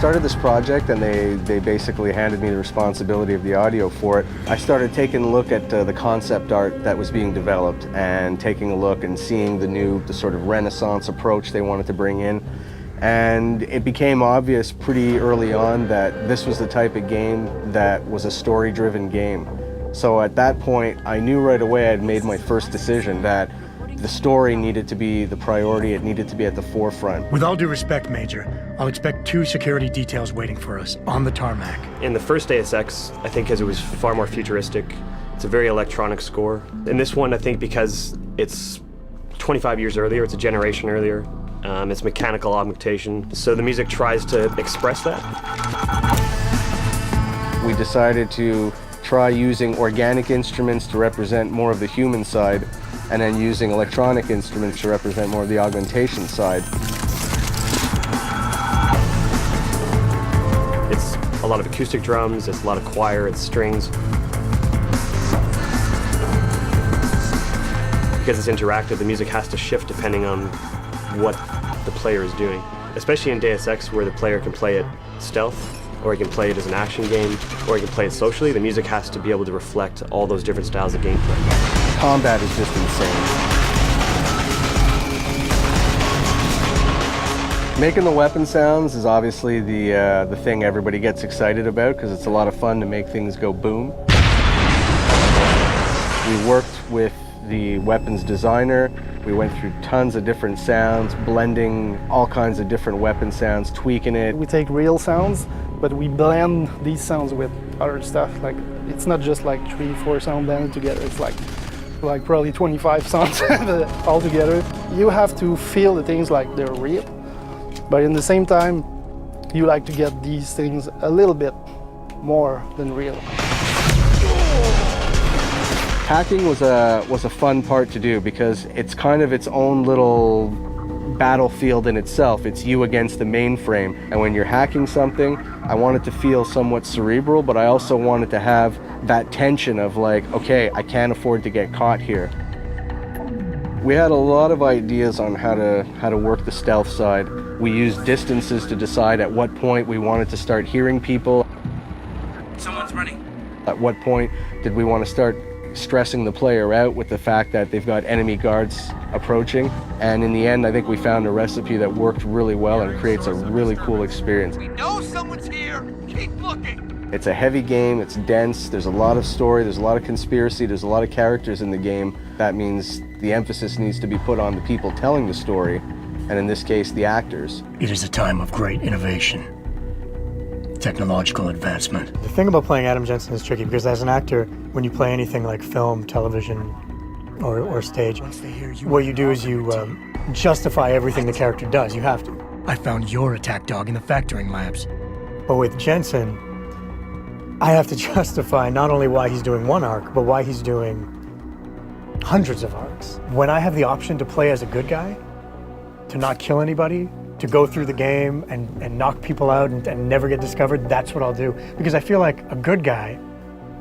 started this project and they basically handed me the responsibility of the audio for it, I started taking a look at the concept art that was being developed and taking a look and seeing the sort of Renaissance approach they wanted to bring in. And it became obvious pretty early on that this was the type of game that was a story-driven game. So at that point, I knew right away I'd made my first decision that the story needed to be the priority, it needed to be at the forefront. With all due respect, Major, I'll expect 2 security details waiting for us on the tarmac. In the first Deus Ex, I think because it was far more futuristic, it's a very electronic score. In this one, I think because it's 25 years earlier, it's a generation earlier, it's mechanical augmentation, so the music tries to express that. We decided to try using organic instruments to represent more of the human side, and then using electronic instruments to represent more of the augmentation side. It's a lot of acoustic drums, it's a lot of choir, it's strings. Because it's interactive, the music has to shift depending on what the player is doing. Especially in Deus Ex, where the player can play it stealth, or he can play it as an action game, or he can play it socially, the music has to be able to reflect all those different styles of gameplay. Combat is just insane. Making the weapon sounds is obviously the thing everybody gets excited about because it's a lot of fun to make things go boom. We worked with the weapons designer. We went through tons of different sounds, blending all kinds of different weapon sounds, tweaking it. We take real sounds, but we blend these sounds with other stuff. Like, it's not just like 3-4 sounds blended together. It's like probably 25 sounds all together. You have to feel the things like they're real, but in the same time, you like to get these things a little bit more than real. Hacking was a fun part to do because it's kind of its own little battlefield in itself. It's you against the mainframe. And when you're hacking something, I want it to feel somewhat cerebral, but I also wanted to have that tension of like, okay, I can't afford to get caught here. We had a lot of ideas on how to work the stealth side. We used distances to decide at what point we wanted to start hearing people. Someone's running. At what point did we want to start stressing the player out with the fact that they've got enemy guards approaching. And in the end, I think we found a recipe that worked really well and creates a really cool experience. We know someone's here. Keep looking. It's a heavy game, it's dense, there's a lot of story, there's a lot of conspiracy, there's a lot of characters in the game. That means the emphasis needs to be put on the people telling the story, and in this case, the actors. It is a time of great innovation, technological advancement. The thing about playing Adam Jensen is tricky because as an actor, when you play anything like film, television, or stage, what you do is you justify everything the character does. You have to. I found your attack dog in the factoring labs. But with Jensen, I have to justify not only why he's doing one arc, but why he's doing hundreds of arcs. When I have the option to play as a good guy, to not kill anybody, to go through the game and knock people out and never get discovered, that's what I'll do. Because I feel like a good guy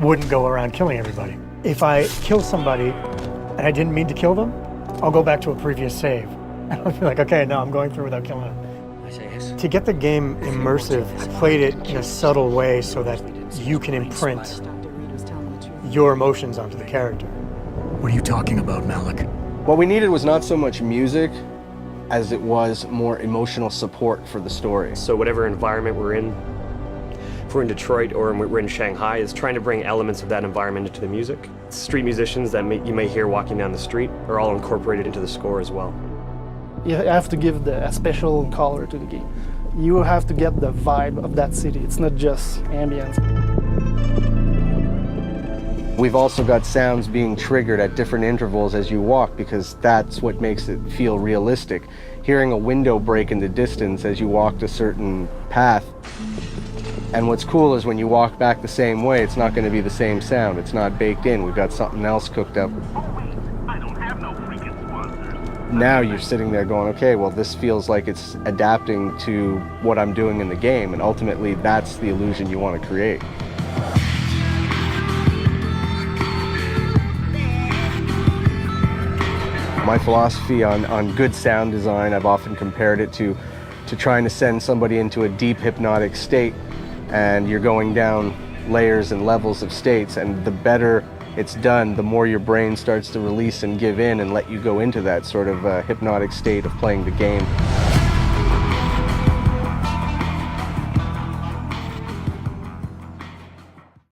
wouldn't go around killing everybody. If I kill somebody and I didn't mean to kill them, I'll go back to a previous save. And I'll be like, okay, no, I'm going through without killing them. I say yes. To get the game immersive, I played it in a subtle way so that you can imprint your emotions onto the character. What are you talking about, Malik? What we needed was not so much music as it was more emotional support for the story. So whatever environment we're in, if we're in Detroit or we're in Shanghai, is trying to bring elements of that environment into the music. Street musicians that you may hear walking down the street are all incorporated into the score as well. You have to give a special color to the game. You have to get the vibe of that city. It's not just ambience. We've also got sounds being triggered at different intervals as you walk because that's what makes it feel realistic. Hearing a window break in the distance as you walked a certain path. And what's cool is when you walk back the same way, it's not going to be the same sound. It's not baked in. We've got something else cooked up. Now you're sitting there going, okay, well, this feels like it's adapting to what I'm doing in the game, and ultimately that's the illusion you want to create. My philosophy on good sound design, I've often compared it to to trying to send somebody into a deep hypnotic state, and you're going down layers and levels of states, and the better it's done, the more your brain starts to release and give in and let you go into that sort of hypnotic state of playing the game.